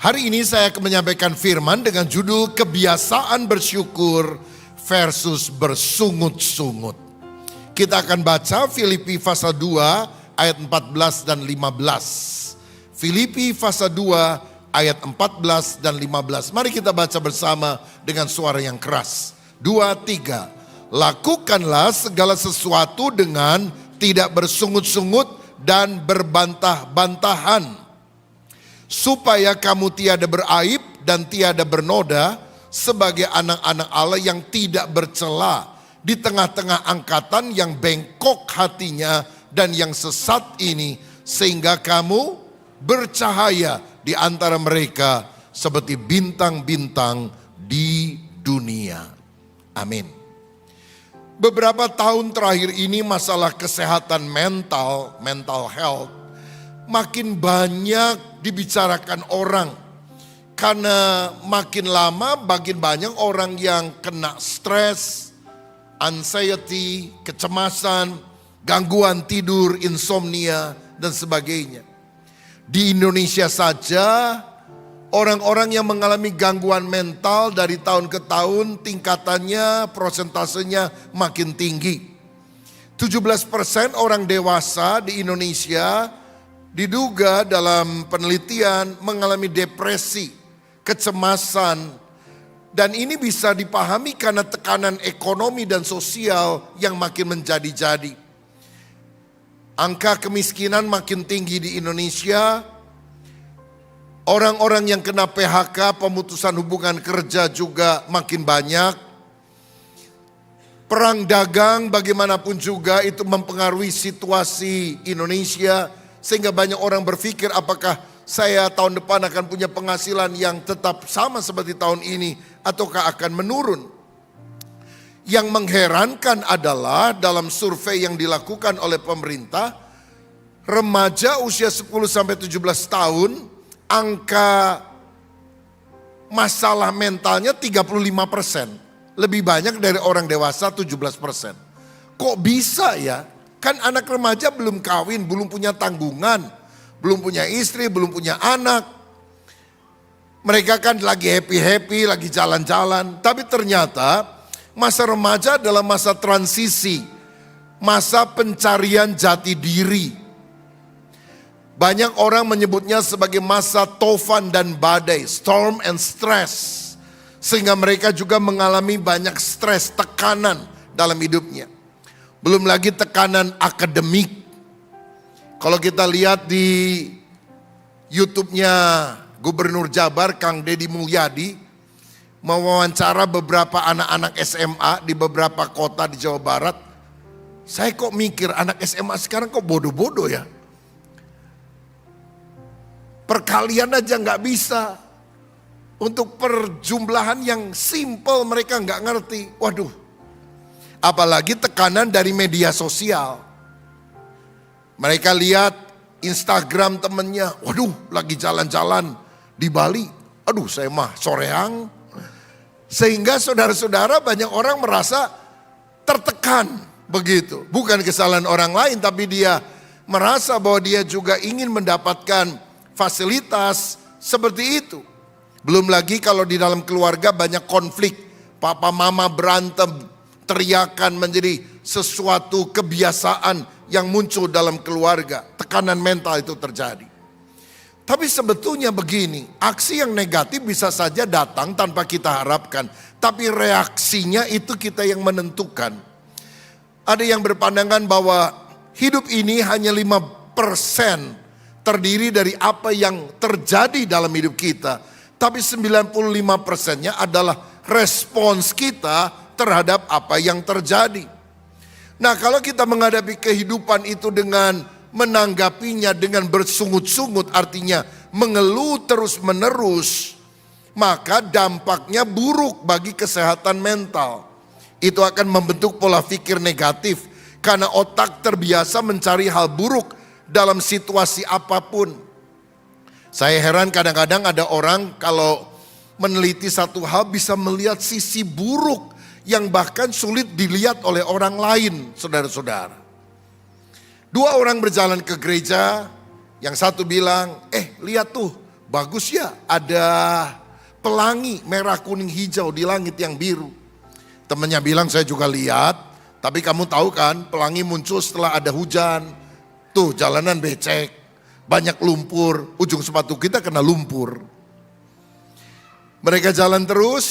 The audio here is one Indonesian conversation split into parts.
Hari ini saya akan menyampaikan firman dengan judul kebiasaan bersyukur versus bersungut-sungut. Kita akan baca Filipi pasal 2 ayat 14 dan 15. Filipi pasal 2 ayat 14 dan 15. Mari kita baca bersama dengan suara yang keras. 2, 3. Lakukanlah segala sesuatu dengan tidak bersungut-sungut dan berbantah-bantahan, supaya kamu tiada beraib dan tiada bernoda sebagai anak-anak Allah yang tidak bercela di tengah-tengah angkatan yang bengkok hatinya dan yang sesat ini, sehingga kamu bercahaya di antara mereka seperti bintang-bintang di dunia. Amin. Beberapa tahun terakhir ini masalah kesehatan mental health makin banyak dibicarakan orang. Karena makin lama makin banyak orang yang kena stres, anxiety, kecemasan, gangguan tidur, insomnia, dan sebagainya. Di Indonesia saja, orang-orang yang mengalami gangguan mental dari tahun ke tahun tingkatannya, prosentasenya makin tinggi. 17% orang dewasa di Indonesia diduga dalam penelitian mengalami depresi, kecemasan, dan ini bisa dipahami karena tekanan ekonomi dan sosial yang makin menjadi-jadi. Angka kemiskinan makin tinggi di Indonesia. Orang-orang yang kena PHK, pemutusan hubungan kerja juga makin banyak. Perang dagang bagaimanapun juga itu mempengaruhi situasi Indonesia, sehingga banyak orang berpikir apakah saya tahun depan akan punya penghasilan yang tetap sama seperti tahun ini ataukah akan menurun. Yang mengherankan adalah dalam survei yang dilakukan oleh pemerintah, remaja usia 10-17 tahun, angka masalah mentalnya 35%. Lebih banyak dari orang dewasa 17%. Kok bisa ya? Kan anak remaja belum kawin, belum punya tanggungan, belum punya istri, belum punya anak. Mereka kan lagi happy-happy, lagi jalan-jalan. Tapi ternyata masa remaja adalah masa transisi, masa pencarian jati diri. Banyak orang menyebutnya sebagai masa tofan dan badai, storm and stress. Sehingga mereka juga mengalami banyak stres, tekanan dalam hidupnya. Belum lagi tekanan akademik. Kalau kita lihat di YouTube-nya Gubernur Jabar, Kang Deddy Mulyadi, mewawancara beberapa anak-anak SMA di beberapa kota di Jawa Barat. Saya kok mikir anak SMA sekarang kok bodoh-bodoh ya. Perkalian aja nggak bisa. Untuk perjumlahan yang simple mereka nggak ngerti. Waduh. Apalagi tekanan dari media sosial. Mereka lihat Instagram temennya, waduh lagi jalan-jalan di Bali. Aduh saya mah soreang. Sehingga saudara-saudara banyak orang merasa tertekan begitu. Bukan kesalahan orang lain tapi dia merasa bahwa dia juga ingin mendapatkan fasilitas seperti itu. Belum lagi kalau di dalam keluarga banyak konflik. Papa mama berantem. Teriakan menjadi sesuatu kebiasaan yang muncul dalam keluarga. Tekanan mental itu terjadi. Tapi sebetulnya begini, aksi yang negatif bisa saja datang tanpa kita harapkan. Tapi reaksinya itu kita yang menentukan. Ada yang berpandangan bahwa hidup ini hanya 5% terdiri dari apa yang terjadi dalam hidup kita. Tapi 95%-nya adalah respons kita terhadap apa yang terjadi. Nah, kalau kita menghadapi kehidupan itu dengan menanggapinya dengan bersungut-sungut, artinya mengeluh terus-menerus, maka dampaknya buruk bagi kesehatan mental. Itu akan membentuk pola pikir negatif karena otak terbiasa mencari hal buruk dalam situasi apapun. Saya heran kadang-kadang ada orang kalau meneliti satu hal bisa melihat sisi buruk yang bahkan sulit dilihat oleh orang lain, saudara-saudara. Dua orang berjalan ke gereja, yang satu bilang, lihat tuh bagus ya, ada pelangi merah kuning hijau di langit yang biru. Temannya bilang, saya juga lihat, tapi kamu tahu kan pelangi muncul setelah ada hujan. Tuh jalanan becek, banyak lumpur, ujung sepatu kita kena lumpur. Mereka jalan terus,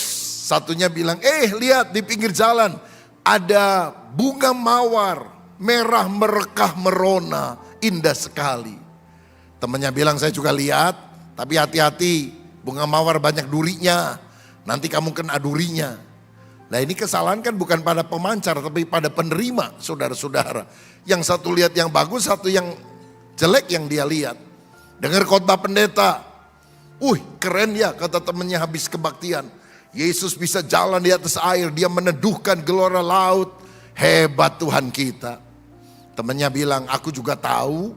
satunya bilang, lihat di pinggir jalan ada bunga mawar, merah merekah merona, indah sekali. Temannya bilang, saya juga lihat, tapi hati-hati, bunga mawar banyak durinya, nanti kamu kena durinya. Nah ini kesalahan kan bukan pada pemancar, tapi pada penerima, saudara-saudara. Yang satu lihat yang bagus, satu yang jelek yang dia lihat. Dengar khotbah pendeta, keren ya, kata temannya habis kebaktian. Yesus bisa jalan di atas air, dia meneduhkan gelora laut. Hebat Tuhan kita. Temannya bilang, aku juga tahu,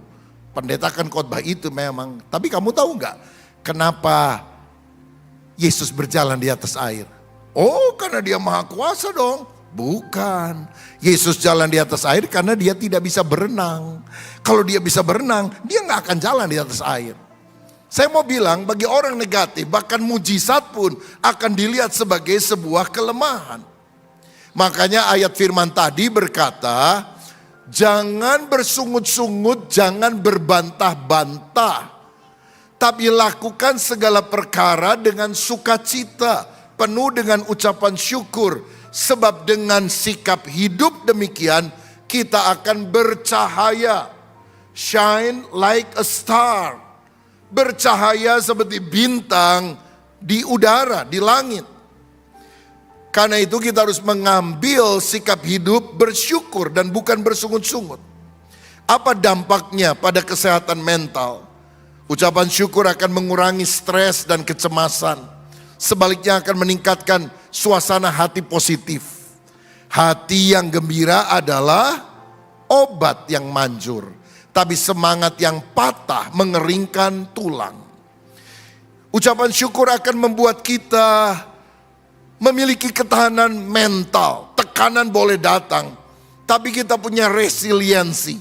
pendeta kan khotbah itu memang. Tapi kamu tahu nggak kenapa Yesus berjalan di atas air? Oh, karena dia maha kuasa dong. Bukan. Yesus jalan di atas air karena dia tidak bisa berenang. Kalau dia bisa berenang, dia nggak akan jalan di atas air. Saya mau bilang, bagi orang negatif, bahkan mujizat pun akan dilihat sebagai sebuah kelemahan. Makanya ayat firman tadi berkata, jangan bersungut-sungut, jangan berbantah-bantah. Tapi lakukan segala perkara dengan sukacita, penuh dengan ucapan syukur. Sebab dengan sikap hidup demikian, kita akan bercahaya. Shine like a star. Bercahaya seperti bintang di udara, di langit. Karena itu kita harus mengambil sikap hidup bersyukur dan bukan bersungut-sungut. Apa dampaknya pada kesehatan mental? Ucapan syukur akan mengurangi stres dan kecemasan. Sebaliknya akan meningkatkan suasana hati positif. Hati yang gembira adalah obat yang manjur. Tapi semangat yang patah mengeringkan tulang. Ucapan syukur akan membuat kita memiliki ketahanan mental. Tekanan boleh datang, tapi kita punya resiliensi.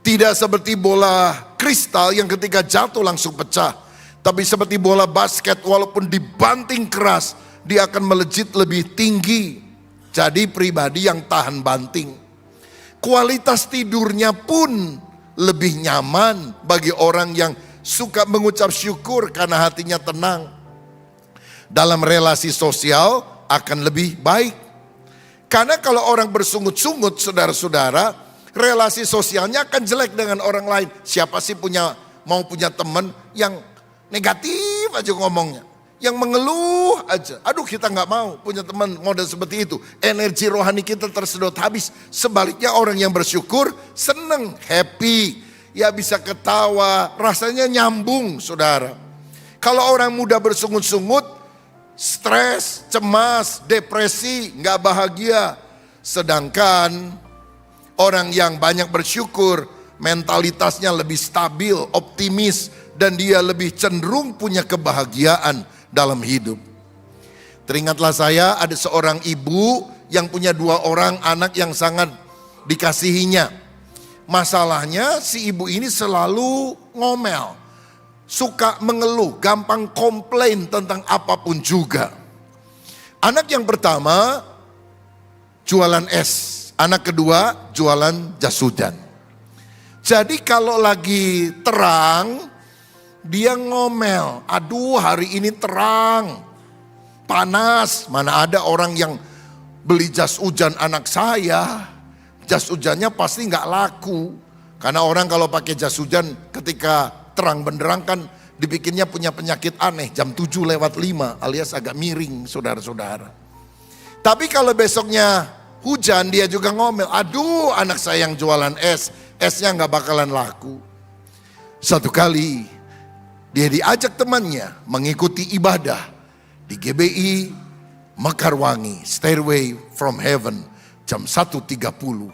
Tidak seperti bola kristal yang ketika jatuh langsung pecah. Tapi seperti bola basket, walaupun dibanting keras, dia akan melejit lebih tinggi. Jadi pribadi yang tahan banting. Kualitas tidurnya pun lebih nyaman bagi orang yang suka mengucap syukur karena hatinya tenang. Dalam relasi sosial akan lebih baik. Karena kalau orang bersungut-sungut, saudara-saudara, relasi sosialnya akan jelek dengan orang lain. Siapa sih mau punya teman yang negatif aja ngomongnya, yang mengeluh aja. Aduh, kita nggak mau punya teman model seperti itu. Energi rohani kita tersedot habis. Sebaliknya orang yang bersyukur seneng, happy, ya bisa ketawa, rasanya nyambung, saudara. Kalau orang muda bersungut-sungut, stres, cemas, depresi, nggak bahagia. Sedangkan orang yang banyak bersyukur, mentalitasnya lebih stabil, optimis, dan dia lebih cenderung punya kebahagiaan dalam hidup. Teringatlah saya, ada seorang ibu yang punya 2 orang anak yang sangat dikasihinya. Masalahnya si ibu ini selalu ngomel, suka mengeluh, gampang komplain tentang apapun juga. Anak yang pertama jualan es, anak kedua jualan jas hujan. Jadi kalau lagi terang, dia ngomel, aduh hari ini terang, panas, mana ada orang yang beli jas hujan anak saya. Jas hujannya pasti nggak laku. Karena orang kalau pakai jas hujan ketika terang benderang kan dibikinnya punya penyakit aneh. Jam 7:05 alias agak miring, saudara-saudara. Tapi kalau besoknya hujan, dia juga ngomel, aduh anak saya yang jualan es, esnya nggak bakalan laku. Satu kali dia diajak temannya mengikuti ibadah di GBI Mekarwangi, Stairway from Heaven, jam 1:30.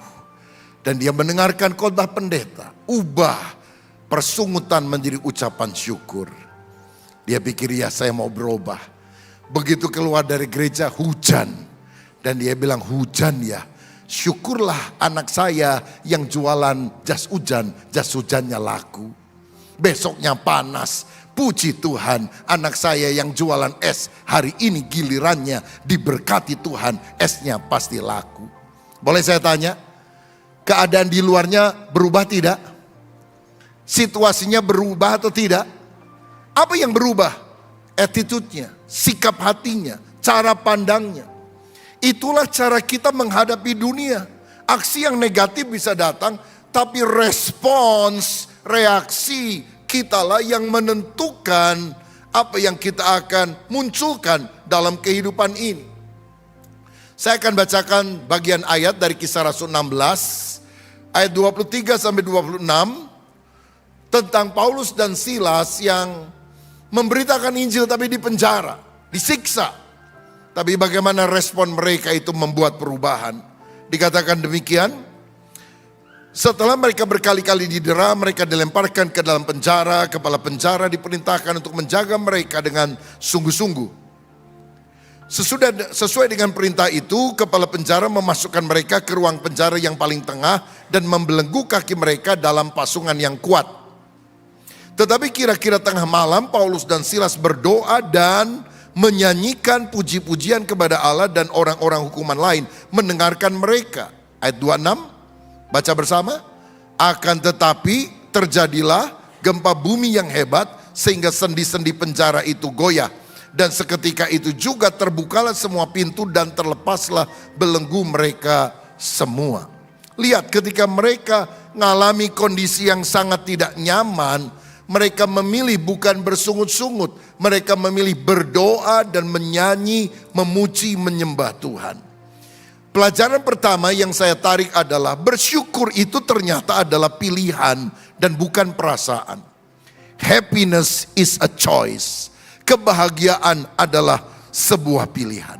Dan dia mendengarkan khotbah pendeta, ubah persungutan menjadi ucapan syukur. Dia pikir, ya saya mau berubah. Begitu keluar dari gereja hujan. Dan dia bilang, hujan ya, syukurlah anak saya yang jualan jas hujan, jas hujannya laku. Besoknya panas, Puji Tuhan, anak saya yang jualan es hari ini gilirannya diberkati Tuhan, esnya pasti laku. Boleh saya tanya, keadaan di luarnya berubah tidak? Situasinya berubah atau tidak? Apa yang berubah? Attitude-nya, sikap hatinya, cara pandangnya. Itulah cara kita menghadapi dunia. Aksi yang negatif bisa datang, tapi respons, reaksi kitalah yang menentukan apa yang kita akan munculkan dalam kehidupan ini. Saya akan bacakan bagian ayat dari Kisah Rasul 16 ayat 23 sampai 26 tentang Paulus dan Silas yang memberitakan Injil tapi di penjara, disiksa. Tapi bagaimana respon mereka itu membuat perubahan. Dikatakan demikian, setelah mereka berkali-kali didera, mereka dilemparkan ke dalam penjara. Kepala penjara diperintahkan untuk menjaga mereka dengan sungguh-sungguh. Sesuai dengan perintah itu, kepala penjara memasukkan mereka ke ruang penjara yang paling tengah dan membelenggu kaki mereka dalam pasungan yang kuat. Tetapi kira-kira tengah malam, Paulus dan Silas berdoa dan menyanyikan puji-pujian kepada Allah, dan orang-orang hukuman lain mendengarkan mereka. Ayat 26. Baca bersama. Akan tetapi terjadilah gempa bumi yang hebat sehingga sendi-sendi penjara itu goyah. Dan seketika itu juga terbukalah semua pintu dan terlepaslah belenggu mereka semua. Lihat, ketika mereka mengalami kondisi yang sangat tidak nyaman, mereka memilih bukan bersungut-sungut. Mereka memilih berdoa dan menyanyi, memuji, menyembah Tuhan. Pelajaran pertama yang saya tarik adalah bersyukur itu ternyata adalah pilihan dan bukan perasaan. Happiness is a choice. Kebahagiaan adalah sebuah pilihan.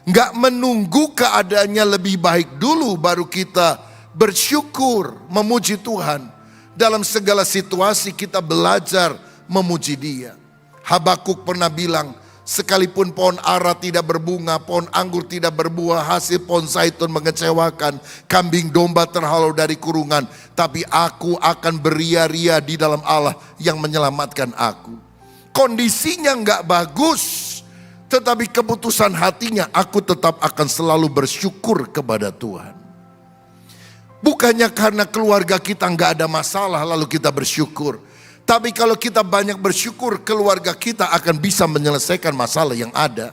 Nggak menunggu keadaannya lebih baik dulu baru kita bersyukur, memuji Tuhan. Dalam segala situasi kita belajar memuji Dia. Habakuk pernah bilang, sekalipun pohon ara tidak berbunga, pohon anggur tidak berbuah, hasil pohon zaitun mengecewakan, kambing domba terhalau dari kurungan, tapi aku akan beria-ria di dalam Allah yang menyelamatkan aku. Kondisinya nggak bagus, tetapi keputusan hatinya, aku tetap akan selalu bersyukur kepada Tuhan. Bukannya karena keluarga kita nggak ada masalah lalu kita bersyukur. Tapi kalau kita banyak bersyukur, keluarga kita akan bisa menyelesaikan masalah yang ada.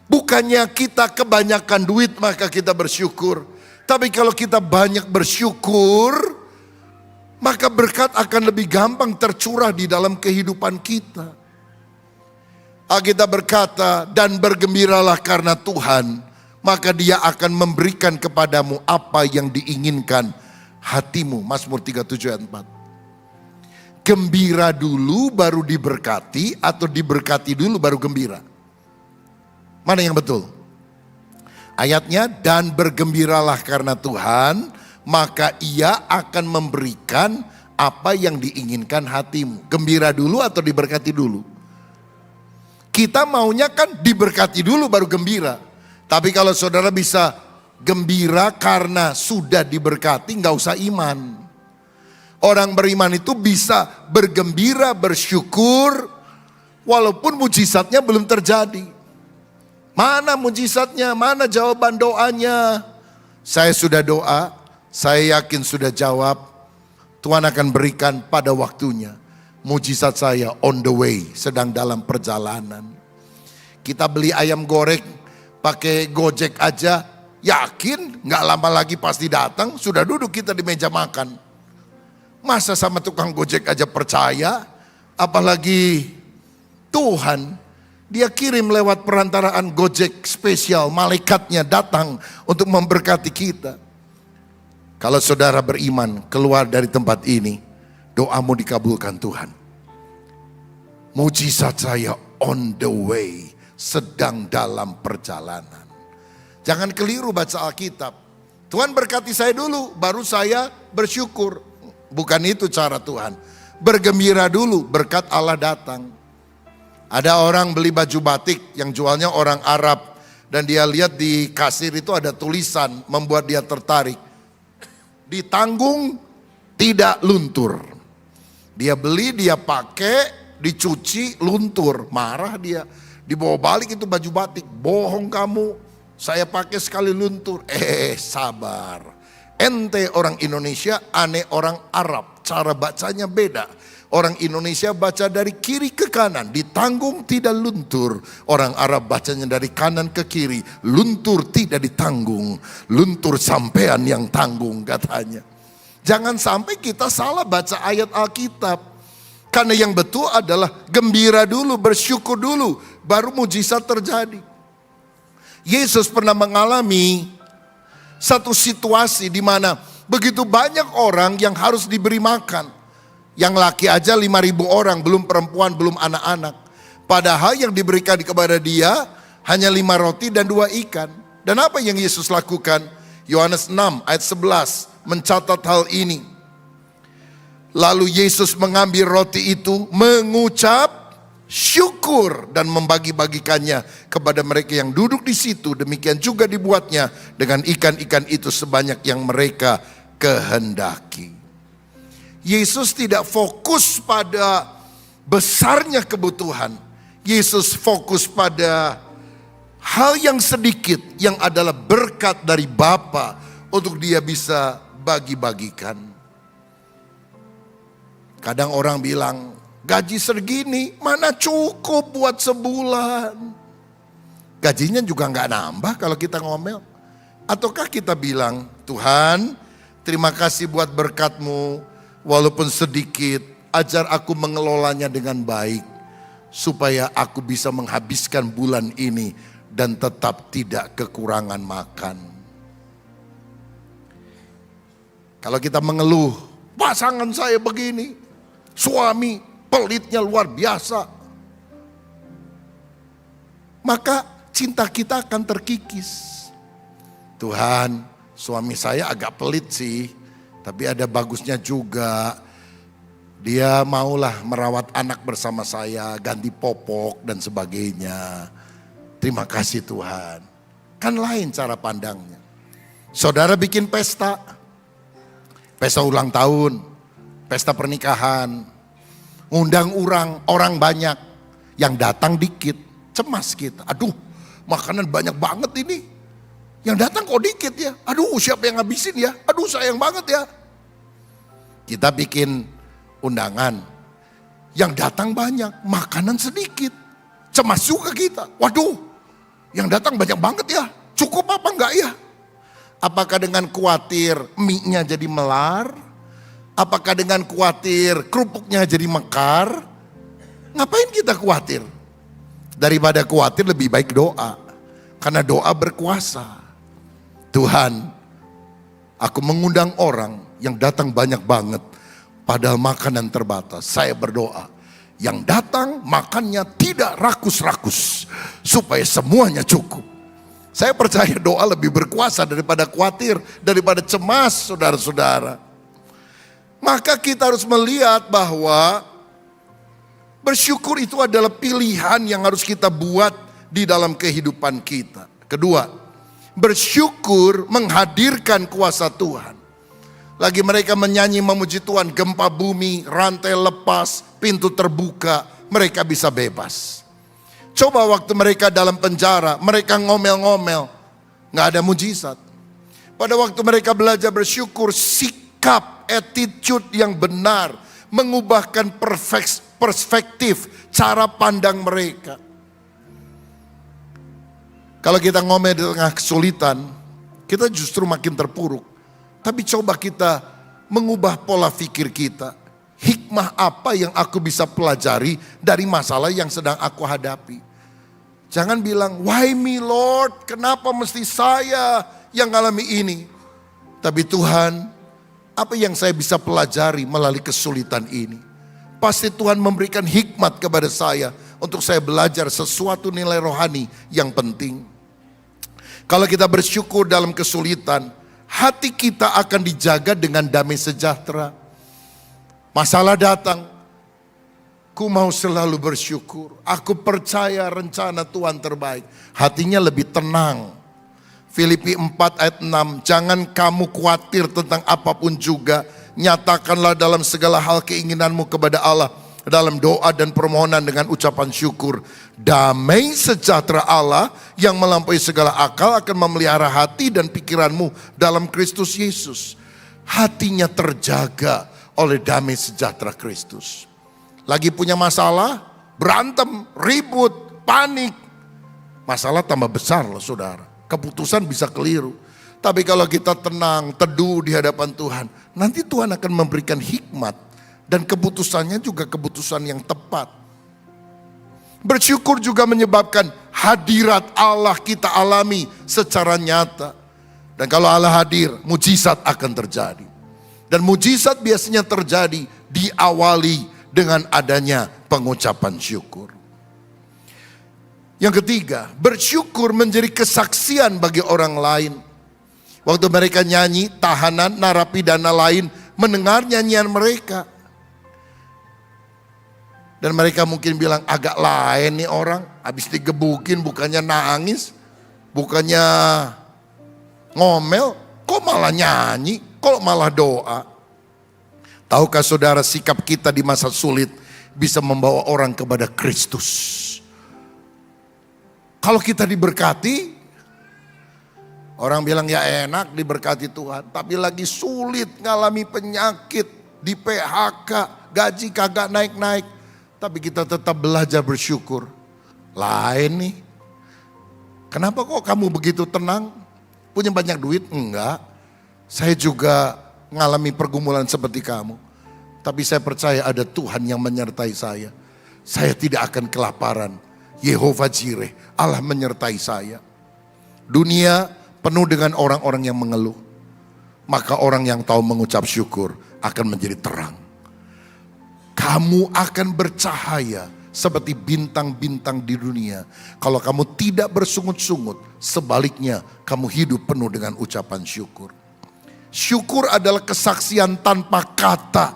Bukannya kita kebanyakan duit maka kita bersyukur. Tapi kalau kita banyak bersyukur, maka berkat akan lebih gampang tercurah di dalam kehidupan kita. Alkitab berkata, dan bergembiralah karena Tuhan, maka Dia akan memberikan kepadamu apa yang diinginkan hatimu. Mazmur 37 ayat 4. Gembira dulu baru diberkati atau diberkati dulu baru gembira? Mana yang betul? Ayatnya, dan bergembiralah karena Tuhan, maka Ia akan memberikan apa yang diinginkan hatimu. Gembira dulu atau diberkati dulu? Kita maunya kan diberkati dulu baru gembira. Tapi kalau saudara bisa gembira karena sudah diberkati, nggak usah iman. Orang beriman itu bisa bergembira, bersyukur, walaupun mujizatnya belum terjadi. Mana mujizatnya, mana jawaban doanya? Saya sudah doa, saya yakin sudah jawab. Tuhan akan berikan pada waktunya. Mujizat saya on the way, sedang dalam perjalanan. Kita beli ayam goreng pakai Gojek aja, yakin gak lama lagi pasti datang, sudah duduk kita di meja makan. Masa sama tukang Gojek aja percaya, apalagi Tuhan. Dia kirim lewat perantaraan Gojek spesial, malaikatnya datang untuk memberkati kita. Kalau saudara beriman keluar dari tempat ini, doamu dikabulkan Tuhan. Mujizat saya on the way, sedang dalam perjalanan. Jangan keliru baca Alkitab. Tuhan berkati saya dulu, baru saya bersyukur. Bukan itu cara Tuhan. Bergembira dulu, berkat Allah datang. Ada orang beli baju batik yang jualnya orang Arab. Dan dia lihat di kasir itu ada tulisan, membuat dia tertarik. Ditanggung, tidak luntur. Dia beli, dia pakai, dicuci, luntur. Marah dia. Dibawa balik itu baju batik. Bohong kamu, saya pakai sekali luntur. Sabar. Ente orang Indonesia, aneh orang Arab. Cara bacanya beda. Orang Indonesia baca dari kiri ke kanan, ditanggung tidak luntur. Orang Arab bacanya dari kanan ke kiri, luntur tidak ditanggung. Luntur sampean yang tanggung katanya. Jangan sampai kita salah baca ayat Alkitab. Karena yang betul adalah gembira dulu, bersyukur dulu, baru mujizat terjadi. Yesus pernah mengalami satu situasi di mana begitu banyak orang yang harus diberi makan. Yang laki aja 5.000 orang, belum perempuan, belum anak-anak. Padahal yang diberikan kepada dia hanya 5 roti dan 2 ikan. Dan apa yang Yesus lakukan? Yohanes 6 ayat 11 mencatat hal ini. Lalu Yesus mengambil roti itu, mengucap syukur dan membagi-bagikannya kepada mereka yang duduk di situ. Demikian juga dibuatnya dengan ikan-ikan itu sebanyak yang mereka kehendaki. Yesus tidak fokus pada besarnya kebutuhan. Yesus fokus pada hal yang sedikit yang adalah berkat dari Bapa untuk dia bisa bagi-bagikan. Kadang orang bilang, gaji segini mana cukup buat sebulan. Gajinya juga nggak nambah kalau kita ngomel. Ataukah kita bilang, Tuhan terima kasih buat berkat-Mu, walaupun sedikit, ajar aku mengelolanya dengan baik. Supaya aku bisa menghabiskan bulan ini dan tetap tidak kekurangan makan. Kalau kita mengeluh, pasangan saya begini. Suami pelitnya luar biasa. Maka cinta kita akan terkikis. Tuhan, suami saya agak pelit sih. Tapi ada bagusnya juga. Dia maulah merawat anak bersama saya, ganti popok dan sebagainya. Terima kasih Tuhan. Kan lain cara pandangnya. Saudara bikin pesta. Pesta ulang tahun. Pesta pernikahan, ngundang orang banyak, yang datang dikit, cemas kita. Aduh, makanan banyak banget ini. Yang datang kok dikit ya. Aduh, siapa yang ngabisin ya? Aduh, sayang banget ya. Kita bikin undangan, yang datang banyak, makanan sedikit. Cemas juga kita. Waduh, yang datang banyak banget ya. Cukup apa enggak ya? Apakah dengan khawatir mie-nya jadi melar? Apakah dengan khawatir kerupuknya jadi mekar? Ngapain kita khawatir? Daripada khawatir lebih baik doa. Karena doa berkuasa. Tuhan, aku mengundang orang yang datang banyak banget. Padahal makanan terbatas. Saya berdoa. Yang datang makannya tidak rakus-rakus. Supaya semuanya cukup. Saya percaya doa lebih berkuasa daripada khawatir. Daripada cemas saudara-saudara. Maka kita harus melihat bahwa bersyukur itu adalah pilihan yang harus kita buat di dalam kehidupan kita. Kedua, bersyukur menghadirkan kuasa Tuhan. Lagi mereka menyanyi memuji Tuhan, gempa bumi, rantai lepas, pintu terbuka, mereka bisa bebas. Coba waktu mereka dalam penjara, mereka ngomel-ngomel, gak ada mujizat. Pada waktu mereka belajar bersyukur, sikap, attitude yang benar, mengubahkan perspektif, cara pandang mereka. Kalau kita ngomel di tengah kesulitan, kita justru makin terpuruk. Tapi coba kita mengubah pola pikir kita. Hikmah apa yang aku bisa pelajari dari masalah yang sedang aku hadapi. Jangan bilang, why me Lord, kenapa mesti saya yang alami ini. Tapi Tuhan, apa yang saya bisa pelajari melalui kesulitan ini. Pasti Tuhan memberikan hikmat kepada saya untuk saya belajar sesuatu nilai rohani yang penting. Kalau kita bersyukur dalam kesulitan, hati kita akan dijaga dengan damai sejahtera. Masalah datang, ku mau selalu bersyukur. Aku percaya rencana Tuhan terbaik. Hatinya lebih tenang. Filipi 4 ayat 6, jangan kamu khawatir tentang apapun juga. Nyatakanlah dalam segala hal keinginanmu kepada Allah dalam doa dan permohonan dengan ucapan syukur. Damai sejahtera Allah yang melampaui segala akal akan memelihara hati dan pikiranmu dalam Kristus Yesus. Hatinya terjaga oleh damai sejahtera Kristus. Lagi punya masalah, berantem, ribut, panik. Masalah tambah besar loh saudara. Keputusan bisa keliru. Tapi kalau kita tenang, teduh di hadapan Tuhan, nanti Tuhan akan memberikan hikmat. Dan keputusannya juga keputusan yang tepat. Bersyukur juga menyebabkan hadirat Allah kita alami secara nyata. Dan kalau Allah hadir, mujizat akan terjadi. Dan mujizat biasanya terjadi diawali dengan adanya pengucapan syukur. Yang ketiga, bersyukur menjadi kesaksian bagi orang lain. Waktu mereka nyanyi, tahanan, narapidana lain mendengar nyanyian mereka. Dan mereka mungkin bilang, agak lain nih orang, habis digebukin bukannya nangis, bukannya ngomel, kok malah nyanyi, kok malah doa. Tahukah saudara, sikap kita di masa sulit bisa membawa orang kepada Kristus. Kalau kita diberkati, orang bilang ya enak diberkati Tuhan, tapi lagi sulit, ngalami penyakit, di PHK, gaji kagak naik-naik, tapi kita tetap belajar bersyukur. Lain nih, kenapa kok kamu begitu tenang? Punya banyak duit? Enggak, saya juga ngalami pergumulan seperti kamu, tapi saya percaya ada Tuhan yang menyertai saya. Saya tidak akan kelaparan. Yehova Jireh, Allah menyertai saya. Dunia penuh dengan orang-orang yang mengeluh, maka orang yang tahu mengucap syukur akan menjadi terang. Kamu akan bercahaya seperti bintang-bintang di dunia. Kalau kamu tidak bersungut-sungut, sebaliknya kamu hidup penuh dengan ucapan syukur. Syukur adalah kesaksian tanpa kata.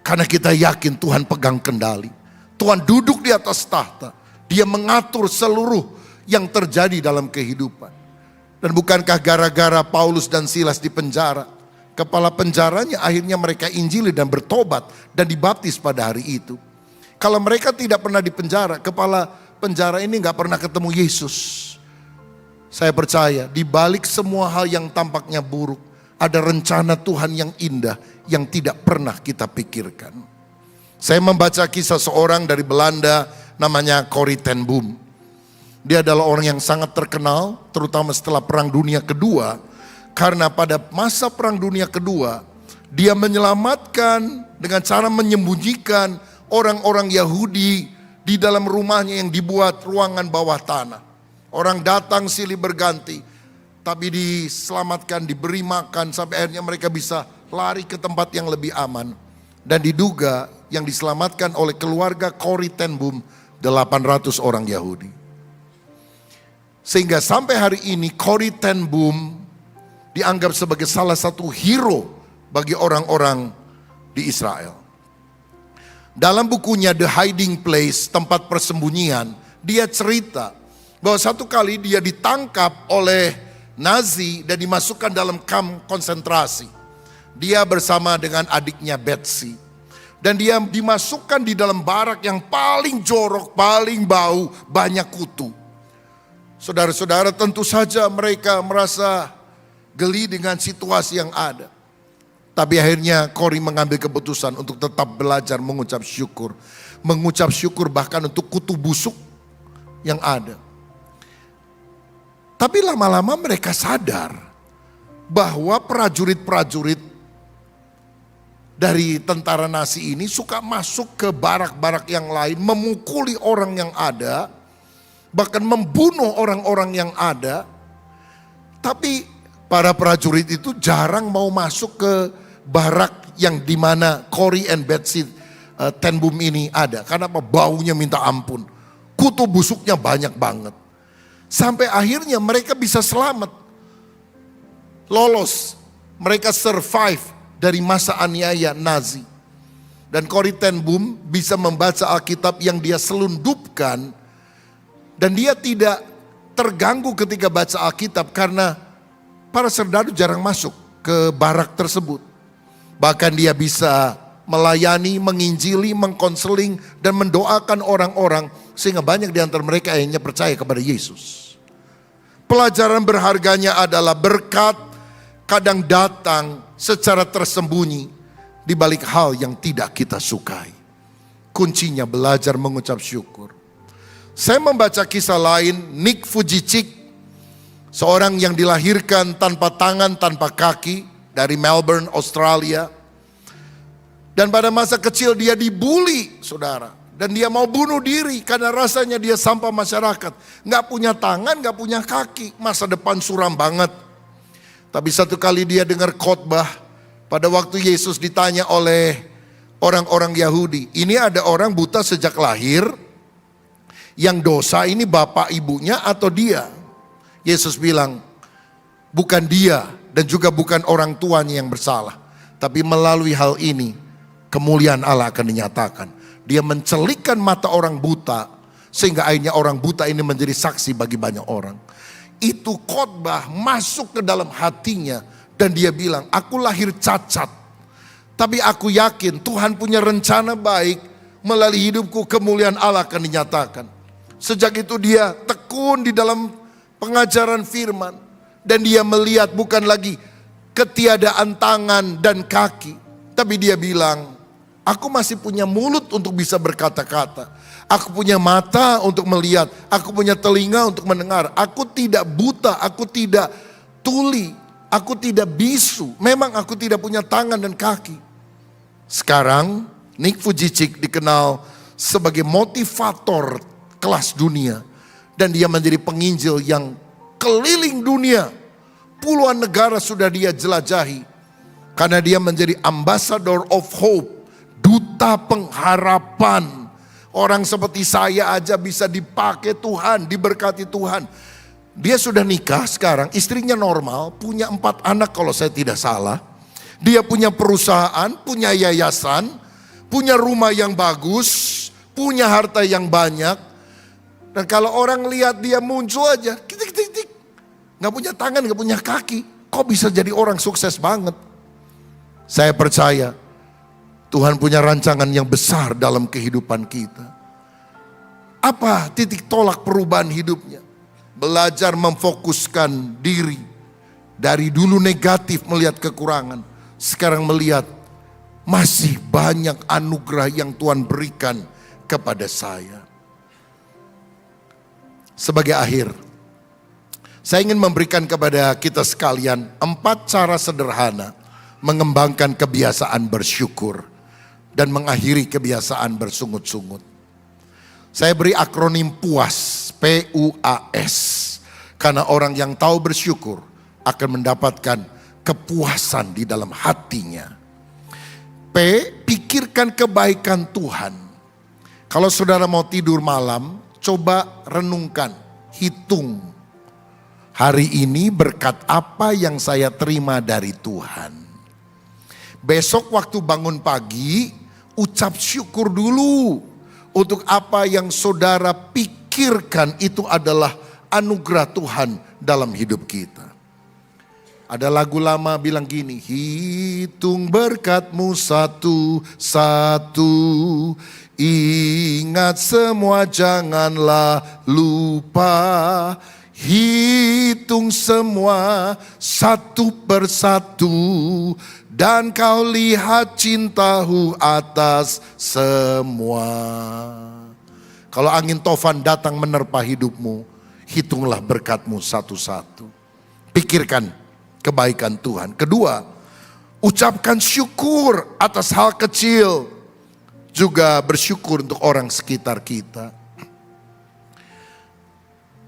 Karena kita yakin Tuhan pegang kendali. Tuhan duduk di atas tahta. Dia mengatur seluruh yang terjadi dalam kehidupan. Dan bukankah gara-gara Paulus dan Silas di penjara, kepala penjaranya akhirnya mereka injili dan bertobat dan dibaptis pada hari itu. Kalau mereka tidak pernah di penjara, kepala penjara ini gak pernah ketemu Yesus. Saya percaya di balik semua hal yang tampaknya buruk, ada rencana Tuhan yang indah yang tidak pernah kita pikirkan. Saya membaca kisah seorang dari Belanda namanya Corrie ten Boom. Dia adalah orang yang sangat terkenal terutama setelah Perang Dunia Kedua. Karena pada masa Perang Dunia Kedua dia menyelamatkan dengan cara menyembunyikan orang-orang Yahudi di dalam rumahnya yang dibuat ruangan bawah tanah. Orang datang silih berganti, tapi diselamatkan, diberi makan sampai akhirnya mereka bisa lari ke tempat yang lebih aman. Dan diduga yang diselamatkan oleh keluarga Corrie ten Boom 800 orang Yahudi. Sehingga sampai hari ini Corrie ten Boom dianggap sebagai salah satu hero bagi orang-orang di Israel. Dalam bukunya The Hiding Place, tempat persembunyian, dia cerita bahwa satu kali dia ditangkap oleh Nazi dan dimasukkan dalam kamp konsentrasi. Dia bersama dengan adiknya Betsy. Dan dia dimasukkan di dalam barak yang paling jorok, paling bau, banyak kutu. Saudara-saudara, tentu saja mereka merasa geli dengan situasi yang ada. Tapi akhirnya Corrie mengambil keputusan untuk tetap belajar mengucap syukur. Mengucap syukur bahkan untuk kutu busuk yang ada. Tapi lama-lama mereka sadar bahwa prajurit-prajurit dari tentara Nazi ini suka masuk ke barak-barak yang lain, memukuli orang yang ada, bahkan membunuh orang-orang yang ada. Tapi para prajurit itu jarang mau masuk ke barak yang dimana Corrie and Betsy ten Boom ini ada. Karena baunya minta ampun, kutu busuknya banyak banget. Sampai akhirnya mereka bisa selamat, lolos, mereka survive dari masa aniaya Nazi. Dan Corrie ten Boom bisa membaca Alkitab yang dia selundupkan. Dan dia tidak terganggu ketika baca Alkitab karena para serdadu jarang masuk ke barak tersebut. Bahkan dia bisa melayani, menginjili, mengkonseling, dan mendoakan orang-orang sehingga banyak di antara mereka akhirnya percaya kepada Yesus. Pelajaran berharganya adalah berkat kadang datang secara tersembunyi di balik hal yang tidak kita sukai. Kuncinya belajar mengucap syukur. Saya membaca kisah lain, Nick Vujicic, seorang yang dilahirkan tanpa tangan, tanpa kaki dari Melbourne, Australia. Dan pada masa kecil dia dibully, saudara. Dan dia mau bunuh diri karena rasanya dia sampah masyarakat. Gak punya tangan, gak punya kaki. Masa depan suram banget. Tapi satu kali dia dengar khotbah pada waktu Yesus ditanya oleh orang-orang Yahudi. Ini ada orang buta sejak lahir. Yang dosa ini bapak ibunya atau dia? Yesus bilang, bukan dia dan juga bukan orang tuanya yang bersalah. Tapi melalui hal ini, kemuliaan Allah akan dinyatakan. Dia mencelikkan mata orang buta, sehingga akhirnya orang buta ini menjadi saksi bagi banyak orang. Itu khotbah masuk ke dalam hatinya. Dan dia bilang, aku lahir cacat. Tapi aku yakin Tuhan punya rencana baik. Melalui hidupku kemuliaan Allah akan dinyatakan. Sejak itu dia tekun di dalam pengajaran firman. Dan dia melihat bukan lagi ketiadaan tangan dan kaki. Tapi dia bilang, aku masih punya mulut untuk bisa berkata-kata. Aku punya mata untuk melihat. Aku punya telinga untuk mendengar. Aku tidak buta, aku tidak tuli. Aku tidak bisu. Memang aku tidak punya tangan dan kaki. Sekarang Nick Vujicic dikenal sebagai motivator kelas dunia. Dan dia menjadi penginjil yang keliling dunia. Puluhan negara sudah dia jelajahi. Karena dia menjadi ambassador of hope. Duta pengharapan. Orang seperti saya aja bisa dipakai Tuhan, diberkati Tuhan. Dia sudah nikah sekarang, istrinya normal, punya 4 anak kalau saya tidak salah. Dia punya perusahaan, punya yayasan, punya rumah yang bagus, punya harta yang banyak. Dan kalau orang lihat dia muncul aja, tik. Gak punya tangan, gak punya kaki. Kok bisa jadi orang sukses banget? Saya percaya Tuhan punya rancangan yang besar dalam kehidupan kita. Apa titik tolak perubahan hidupnya? Belajar memfokuskan diri. Dari dulu negatif melihat kekurangan. Sekarang melihat masih banyak anugerah yang Tuhan berikan kepada saya. Sebagai akhir, saya ingin memberikan kepada kita sekalian 4 cara sederhana mengembangkan kebiasaan bersyukur dan mengakhiri kebiasaan bersungut-sungut. Saya beri akronim PUAS, P-U-A-S. Karena orang yang tahu bersyukur akan mendapatkan kepuasan di dalam hatinya. P, pikirkan kebaikan Tuhan. Kalau saudara mau tidur malam, coba renungkan, hitung. Hari ini berkat apa yang saya terima dari Tuhan. Besok waktu bangun pagi, ucap syukur dulu untuk apa yang saudara pikirkan itu adalah anugerah Tuhan dalam hidup kita. Ada lagu lama bilang gini, hitung berkatmu satu-satu, ingat semua janganlah lupa. Hitung semua satu persatu, dan kau lihat cintaku atas semua. Kalau angin tofan datang menerpa hidupmu, hitunglah berkatmu satu-satu. Pikirkan kebaikan Tuhan. Kedua, ucapkan syukur atas hal kecil. Juga bersyukur untuk orang sekitar kita.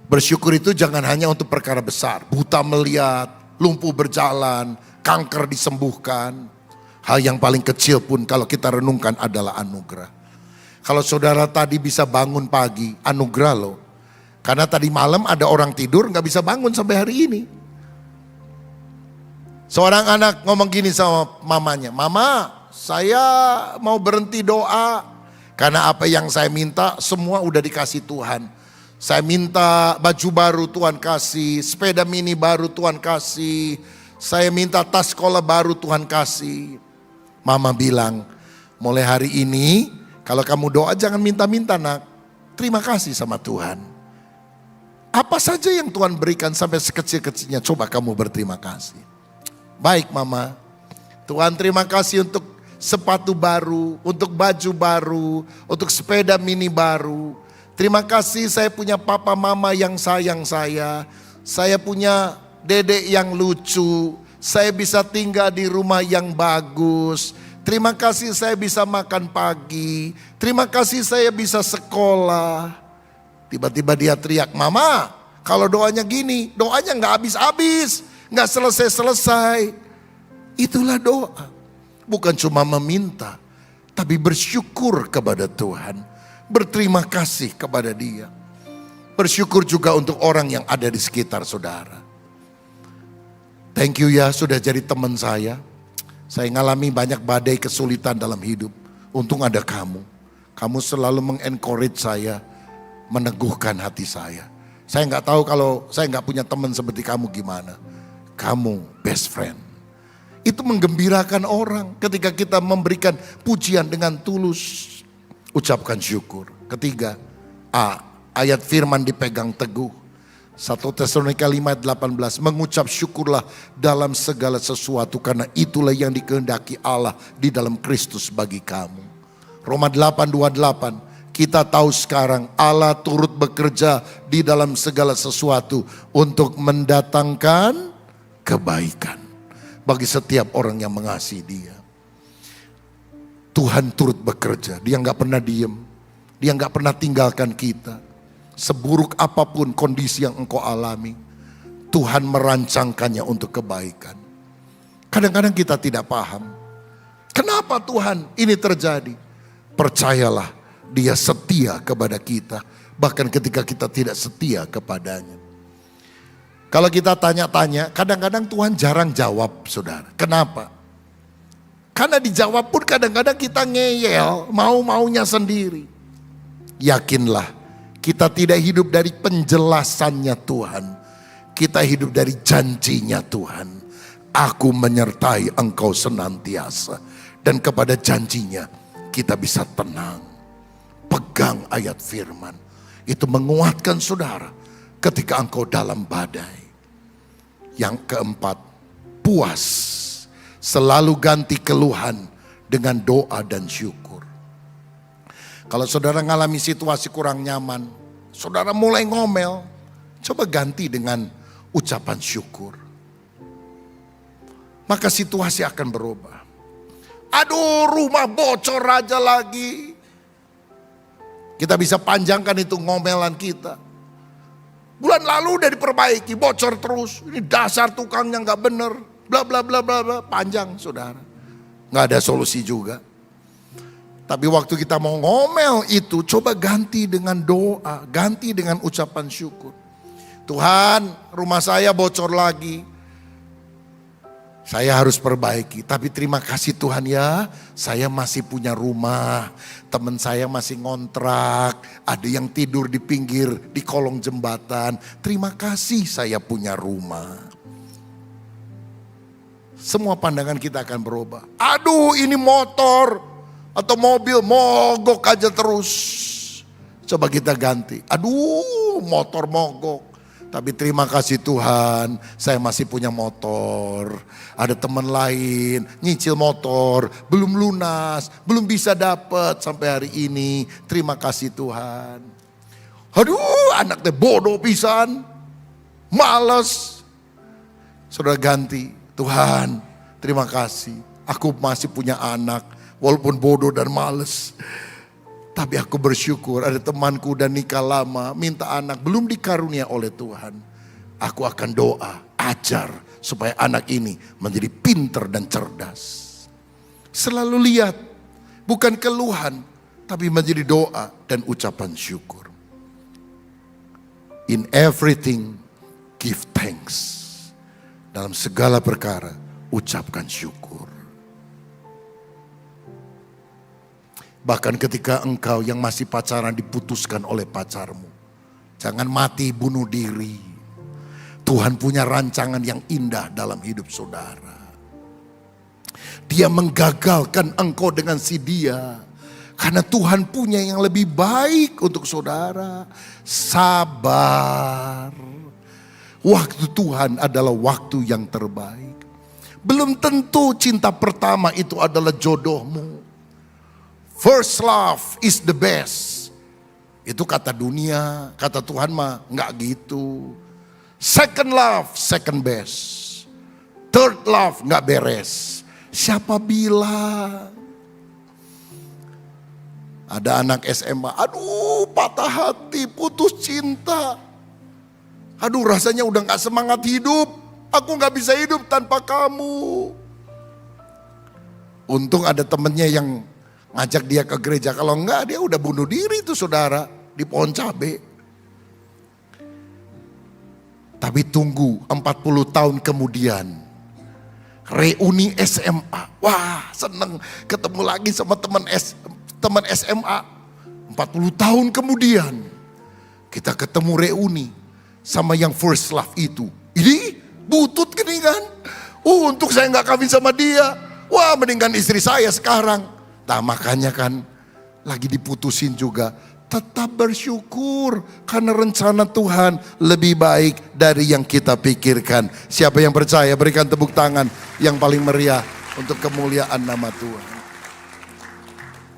Bersyukur itu jangan hanya untuk perkara besar. Buta melihat, lumpuh berjalan, kanker disembuhkan. Hal yang paling kecil pun kalau kita renungkan adalah anugerah. Kalau saudara tadi bisa bangun pagi, anugerah loh. Karena tadi malam ada orang tidur gak bisa bangun sampai hari ini. Seorang anak ngomong gini sama mamanya, "Mama, saya mau berhenti doa. Karena apa yang saya minta semua udah dikasih Tuhan. Saya minta baju baru Tuhan kasih, sepeda mini baru Tuhan kasih. Saya minta tas sekolah baru Tuhan kasih." Mama bilang, Mulai hari ini, kalau kamu doa jangan minta-minta nak. Terima kasih sama Tuhan. Apa saja yang Tuhan berikan sampai sekecil-kecilnya, coba kamu berterima kasih. Baik mama, Tuhan terima kasih untuk sepatu baru, untuk baju baru, untuk sepeda mini baru. Terima kasih saya punya papa mama yang sayang saya. Saya punya dedek yang lucu. Saya bisa tinggal di rumah yang bagus. Terima kasih saya bisa makan pagi. Terima kasih saya bisa sekolah. Tiba-tiba dia teriak, mama kalau doanya gini, doanya gak habis-habis, gak selesai-selesai. Itulah doa. Bukan cuma meminta, tapi bersyukur kepada Tuhan. Berterima kasih kepada Dia. Bersyukur juga untuk orang yang ada di sekitar saudara. Thank you ya sudah jadi teman saya. Saya ngalami banyak badai kesulitan dalam hidup. Untung ada kamu. Kamu selalu mengencourage saya, meneguhkan hati saya. Saya nggak tahu kalau saya nggak punya teman seperti kamu gimana. Kamu best friend. Itu menggembirakan orang ketika kita memberikan pujian dengan tulus. Ucapkan syukur. Ketiga, ayat firman dipegang teguh. 1 Tesalonika 5:18, mengucap syukurlah dalam segala sesuatu karena itulah yang dikehendaki Allah di dalam Kristus bagi kamu. Roma 8:28, kita tahu sekarang Allah turut bekerja di dalam segala sesuatu untuk mendatangkan kebaikan bagi setiap orang yang mengasihi Dia. Tuhan turut bekerja, Dia gak pernah diem, Dia gak pernah tinggalkan kita. Seburuk apapun kondisi yang engkau alami, Tuhan merancangkannya untuk kebaikan. Kadang-kadang kita tidak paham, kenapa Tuhan ini terjadi. Percayalah, Dia setia kepada kita, bahkan ketika kita tidak setia kepadanya. Kalau kita tanya-tanya, kadang-kadang Tuhan jarang jawab, saudara. Kenapa? Karena dijawab pun kadang-kadang kita ngeyel, mau-maunya sendiri. Yakinlah, kita tidak hidup dari penjelasannya Tuhan. Kita hidup dari janjinya Tuhan. Aku menyertai engkau senantiasa. Dan kepada janjinya kita bisa tenang. Pegang ayat firman. Itu menguatkan saudara ketika engkau dalam badai. Yang keempat, puas. Selalu ganti keluhan dengan doa dan syukur. Kalau saudara ngalami situasi kurang nyaman, saudara mulai ngomel, coba ganti dengan ucapan syukur. Maka situasi akan berubah. Aduh, rumah bocor aja lagi. Kita bisa panjangkan itu ngomelan kita. Bulan lalu udah diperbaiki, bocor terus. Ini dasar tukangnya gak bener, bla bla bla bla bla. Panjang saudara, gak ada solusi juga. Tapi waktu kita mau ngomel itu, coba ganti dengan doa, ganti dengan ucapan syukur. Tuhan, rumah saya bocor lagi. Saya harus perbaiki, tapi terima kasih Tuhan ya, saya masih punya rumah. Teman saya masih ngontrak, ada yang tidur di pinggir, di kolong jembatan. Terima kasih saya punya rumah. Semua pandangan kita akan berubah. Aduh, ini motor atau mobil mogok aja terus. Coba kita ganti. Aduh, motor mogok. Tapi terima kasih Tuhan, saya masih punya motor. Ada teman lain nyicil motor, belum lunas, belum bisa dapat sampai hari ini. Terima kasih Tuhan. Aduh, anaknya bodoh pisan, males. Saudara ganti, Tuhan terima kasih. Aku masih punya anak, walaupun bodoh dan males. Tapi aku bersyukur ada temanku dan nikah lama, minta anak, belum dikarunia oleh Tuhan. Aku akan doa, ajar supaya anak ini menjadi pinter dan cerdas. Selalu lihat, bukan keluhan, tapi menjadi doa dan ucapan syukur. In everything, give thanks. Dalam segala perkara, ucapkan syukur. Bahkan ketika engkau yang masih pacaran diputuskan oleh pacarmu, jangan mati bunuh diri. Tuhan punya rancangan yang indah dalam hidup saudara. dia menggagalkan engkau dengan si dia. Karena Tuhan punya yang lebih baik untuk saudara. Sabar. Waktu Tuhan adalah waktu yang terbaik. Belum tentu cinta pertama itu adalah jodohmu. First love is the best. Itu kata dunia, kata Tuhan mah enggak gitu. Second love, second best. Third love enggak beres. Siapa bilang? Ada anak SMA, aduh patah hati, putus cinta. Aduh rasanya udah gak semangat hidup. Aku gak bisa hidup tanpa kamu. Untung ada temennya yang ngajak dia ke gereja. Kalau enggak dia udah bunuh diri tuh saudara. Di pohon cabai. Tapi tunggu 40 tahun kemudian. Reuni SMA. Wah seneng ketemu lagi sama teman SMA. 40 tahun kemudian. Kita ketemu reuni. Sama yang first love itu. Ini butut gini kan. Untuk saya gak kawin sama dia. Wah mendingan istri saya sekarang. Nah makanya kan lagi diputusin juga. Tetap bersyukur. Karena rencana Tuhan lebih baik dari yang kita pikirkan. Siapa yang percaya berikan tepuk tangan yang paling meriah untuk kemuliaan nama Tuhan.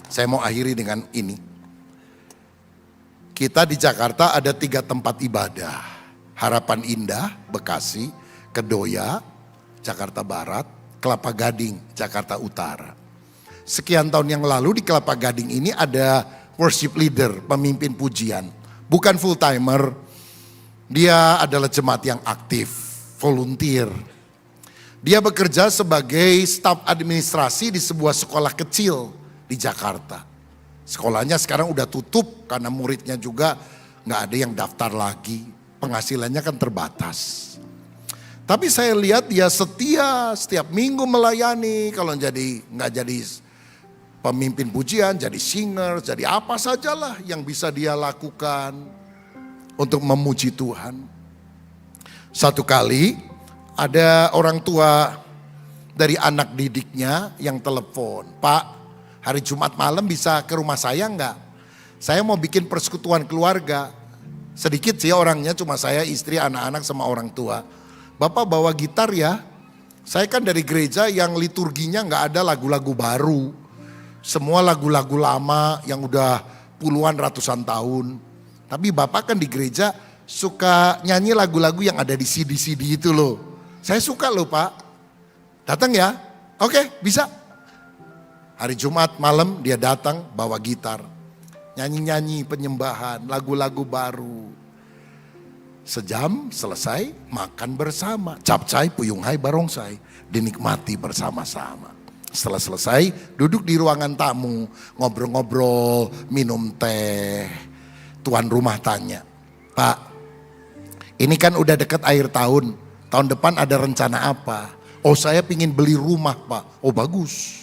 Saya mau akhiri dengan ini. Kita di Jakarta ada 3 tempat ibadah. Harapan Indah, Bekasi, Kedoya, Jakarta Barat, Kelapa Gading, Jakarta Utara. Sekian tahun yang lalu di Kelapa Gading ini ada worship leader, pemimpin pujian. Bukan full timer, dia adalah jemaat yang aktif, volunteer. Dia bekerja sebagai staf administrasi di sebuah sekolah kecil di Jakarta. Sekolahnya sekarang udah tutup karena muridnya juga gak ada yang daftar lagi. Penghasilannya kan terbatas. Tapi saya lihat dia setia setiap minggu melayani. Kalau nggak jadi pemimpin pujian, jadi singer, jadi apa sajalah yang bisa dia lakukan untuk memuji Tuhan. Satu kali ada orang tua dari anak didiknya yang telepon, Pak, hari Jumat malam bisa ke rumah saya enggak? Saya mau bikin persekutuan keluarga. Sedikit sih orangnya, cuma saya, istri, anak-anak sama orang tua. Bapak bawa gitar ya. Saya kan dari gereja yang liturginya enggak ada lagu-lagu baru. Semua lagu-lagu lama yang udah puluhan ratusan tahun. Tapi Bapak kan di gereja suka nyanyi lagu-lagu yang ada di CD-CD itu loh. Saya suka loh Pak. Datang ya? Oke, bisa. Hari Jumat malam dia datang bawa gitar. Nyanyi-nyanyi penyembahan, lagu-lagu baru. Sejam selesai, makan bersama. Capcay, puyunghai, barongsai. Dinikmati bersama-sama. Setelah selesai, duduk di ruangan tamu. Ngobrol-ngobrol, minum teh. Tuan rumah tanya, Pak, ini kan udah deket akhir tahun. Tahun depan ada rencana apa? Oh saya pingin beli rumah Pak. Oh bagus.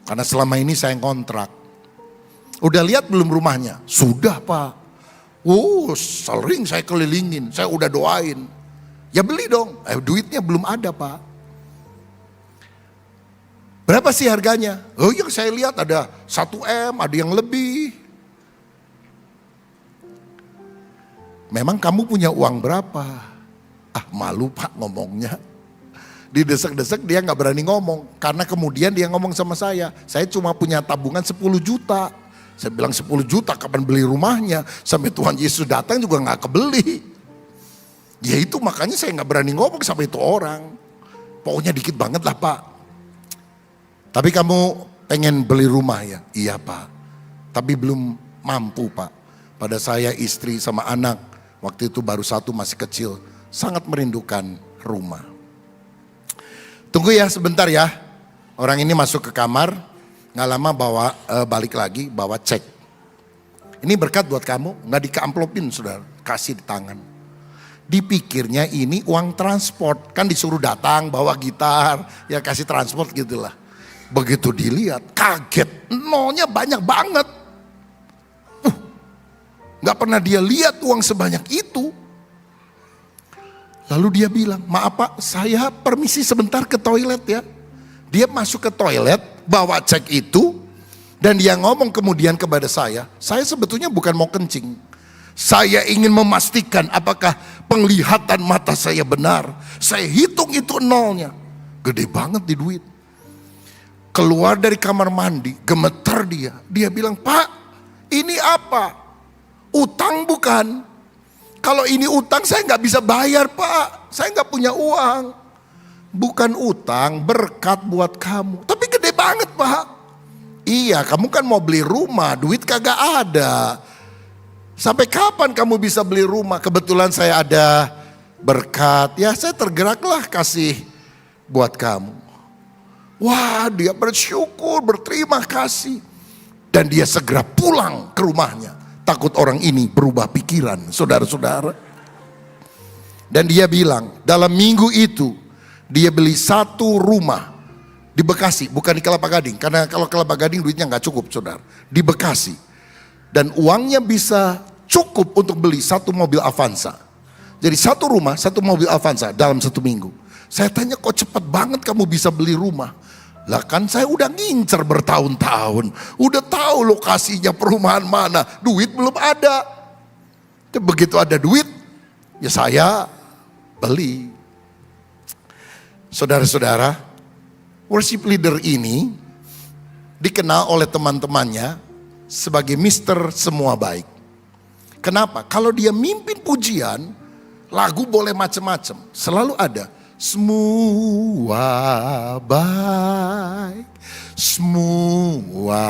Karena selama ini saya kontrak. Udah lihat belum rumahnya? Sudah Pak. Oh sering saya kelilingin, saya udah doain. Ya beli dong, duitnya belum ada Pak. Berapa sih harganya? Oh yang saya lihat ada 1 M, ada yang lebih. Memang kamu punya uang berapa? Ah malu Pak ngomongnya. Didesek-desek dia gak berani ngomong. Karena kemudian dia ngomong sama saya cuma punya tabungan 10 juta. Saya bilang 10 juta kapan beli rumahnya. Sampai Tuhan Yesus datang juga gak kebeli. Ya itu makanya saya gak berani ngomong sama itu orang. Pokoknya dikit banget lah Pak. Tapi kamu pengen beli rumah ya? Iya Pak. Tapi belum mampu Pak. Pada saya istri sama anak. Waktu itu baru 1 masih kecil. Sangat merindukan rumah. Tunggu ya sebentar ya. Orang ini masuk ke kamar. Gak lama balik lagi bawa cek. Ini berkat buat kamu, gak dikeamplopin saudara, kasih di tangan. Dipikirnya ini uang transport, kan disuruh datang bawa gitar, ya kasih transport gitulah. Begitu dilihat, kaget, nolnya banyak banget. Gak pernah dia lihat uang sebanyak itu. Lalu dia bilang, maaf Pak, saya permisi sebentar ke toilet ya. Dia masuk ke toilet, bawa cek itu, dan dia ngomong kemudian kepada saya sebetulnya bukan mau kencing. Saya ingin memastikan apakah penglihatan mata saya benar. Saya hitung itu nolnya. Gede banget di duit. Keluar dari kamar mandi, gemeter dia. Dia bilang, "Pak, ini apa? Utang bukan? Kalau ini utang saya nggak bisa bayar, Pak. Saya nggak punya uang." "Bukan utang, berkat buat kamu." "Tapi gede banget, Pak." "Iya, kamu kan mau beli rumah, duit kagak ada. Sampai kapan kamu bisa beli rumah?" "Kebetulan saya ada berkat, ya saya tergeraklah kasih buat kamu." Wah, dia bersyukur, berterima kasih. Dan dia segera pulang ke rumahnya. Takut orang ini berubah pikiran, saudara-saudara. Dan dia bilang, dalam minggu itu dia beli 1 rumah di Bekasi, bukan di Kelapa Gading. Karena kalau Kelapa Gading duitnya gak cukup, saudara. Di Bekasi. Dan uangnya bisa cukup untuk beli 1 mobil Avanza. Jadi 1 rumah, 1 mobil Avanza dalam 1 minggu. Saya tanya, kok cepat banget kamu bisa beli rumah? Lah kan saya udah ngincer bertahun-tahun. Udah tahu lokasinya perumahan mana. Duit belum ada. Dan begitu ada duit, ya saya beli. Saudara-saudara, worship leader ini dikenal oleh teman-temannya sebagai Mister Semua Baik. Kenapa? Kalau dia mimpin pujian, lagu boleh macam-macam. Selalu ada semua baik, semua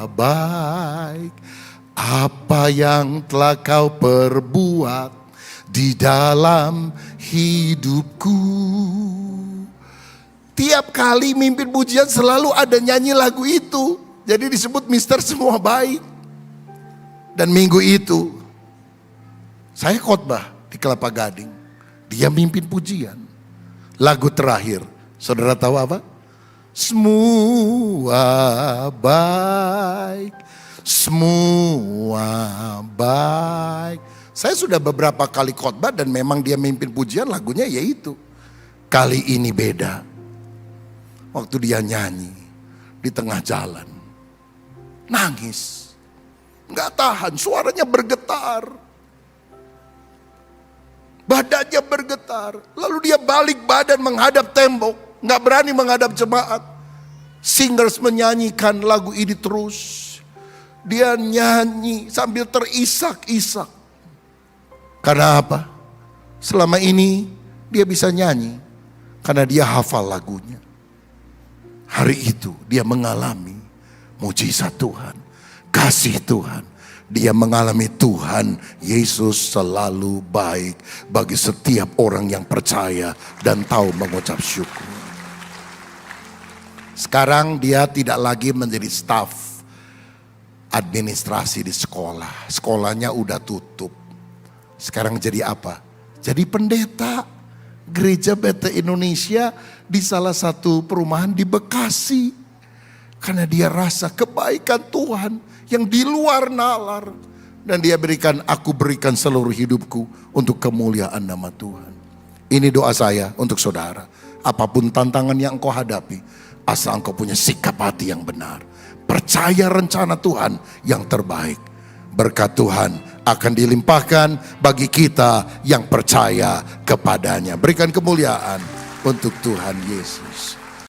baik. Apa yang telah kau perbuat di dalam hidupku. Tiap kali mimpin pujian selalu ada nyanyi lagu itu. Jadi disebut Mister Semua Baik. Dan minggu itu saya khotbah di Kelapa Gading. Dia mimpin pujian. Lagu terakhir, saudara tahu apa? Semua baik, semua baik. Saya sudah beberapa kali khotbah dan memang dia mimpin pujian, lagunya yaitu. Kali ini beda. Waktu dia nyanyi di tengah jalan, nangis, nggak tahan, suaranya bergetar. Badannya bergetar. Lalu dia balik badan menghadap tembok. Gak berani menghadap jemaat. Singers menyanyikan lagu ini terus. Dia nyanyi sambil terisak-isak. Karena apa? Selama ini dia bisa nyanyi. Karena dia hafal lagunya. Hari itu dia mengalami mujizat Tuhan. Kasih Tuhan. Dia mengalami Tuhan Yesus selalu baik bagi setiap orang yang percaya dan tahu mengucap syukur. Sekarang dia tidak lagi menjadi staf administrasi di sekolah. Sekolahnya udah tutup. Sekarang jadi apa? Jadi pendeta Gereja Bethel Indonesia di salah satu perumahan di Bekasi. Karena dia rasa kebaikan Tuhan yang di luar nalar. Dan dia berikan, aku berikan seluruh hidupku untuk kemuliaan nama Tuhan. Ini doa saya untuk saudara. Apapun tantangan yang engkau hadapi, asal engkau punya sikap hati yang benar. Percaya rencana Tuhan yang terbaik. Berkat Tuhan akan dilimpahkan bagi kita yang percaya kepadanya. Berikan kemuliaan untuk Tuhan Yesus.